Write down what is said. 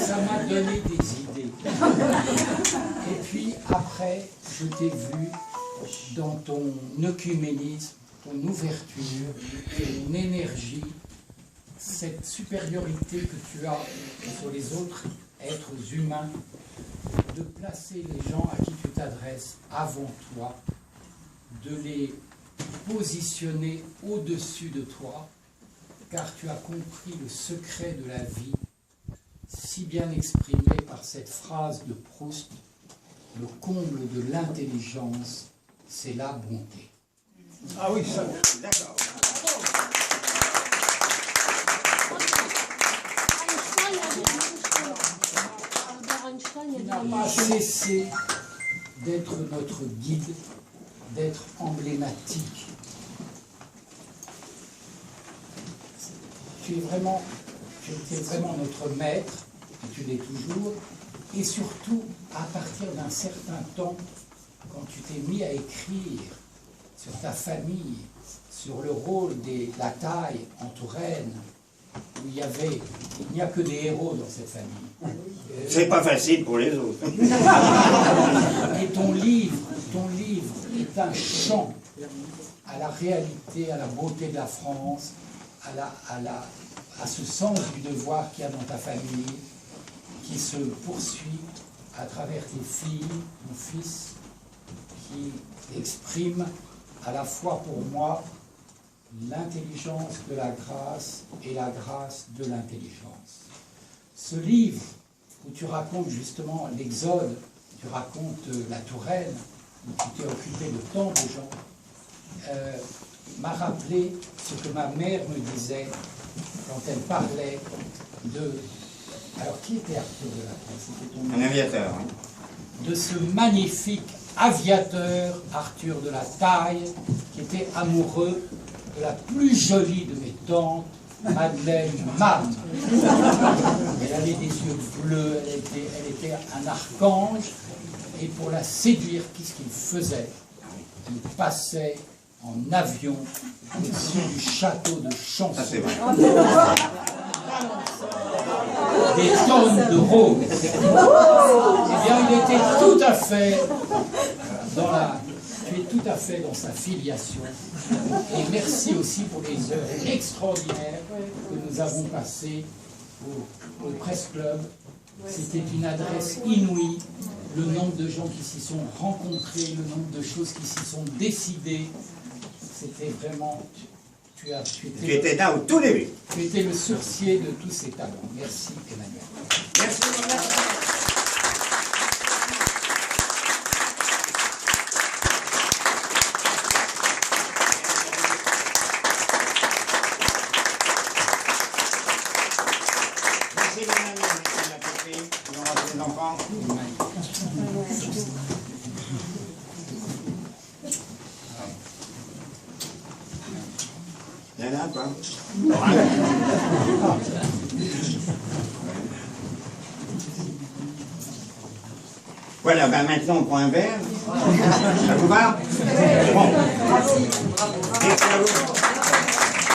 Ça m'a donné des idées. Et puis après, je t'ai vu dans ton œcuménisme, ton ouverture, ton énergie, cette supériorité que tu as sur les autres êtres humains, de placer les gens à qui tu t'adresses avant toi, de les positionner au-dessus de toi, car tu as compris le secret de la vie, si bien exprimé par cette phrase de Proust: le comble de l'intelligence, c'est la bonté. Ah oui, ça, d'accord. Tu n'as pas cessé d'être notre guide, d'être emblématique. Tu étais vraiment notre maître, et tu l'es toujours, et surtout, à partir d'un certain temps, quand tu t'es mis à écrire sur ta famille, sur le rôle de la taille en Touraine, où il n'y a que des héros dans cette famille. C'est pas facile pour les autres. Et ton livre est un chant à la réalité, à la beauté de la France, à ce sens du devoir qu'il y a dans ta famille, qui se poursuit à travers tes filles, ton fils, qui exprime à la fois pour moi l'intelligence de la grâce et la grâce de l'intelligence. Ce livre où tu racontes justement l'Exode, tu racontes la Touraine, où tu t'es occupé de tant de gens, m'a rappelé ce que ma mère me disait quand elle parlait de... Alors, qui était Arthur de la Taille? C'était ton... Un aviateur. Hein. De ce magnifique aviateur, Arthur de la Taille, qui était amoureux de la plus jolie de mes tantes, Madeleine Mann. Elle avait des yeux bleus, elle était un archange, et pour la séduire, qu'est-ce qu'il faisait? Il passait en avion au-dessus du château de Chanson. Ça, c'est vrai. Des tonnes de roses. Eh bien, il était tout à fait dans la... Tu es tout à fait dans sa filiation. Et merci aussi pour les heures extraordinaires que nous avons passées au Presse Club. C'était une adresse inouïe. Le nombre de gens qui s'y sont rencontrés, le nombre de choses qui s'y sont décidées. C'était vraiment... Tu étais là au tout début. Tu étais le sourcier de tous ces talents. Merci, Emmanuel. Merci. Merci, madame, merci, la copine. Nous avons des enfants. Il y en a pas. Voilà, ben maintenant on prend un verre. Ça vous va? Bon. Merci à vous.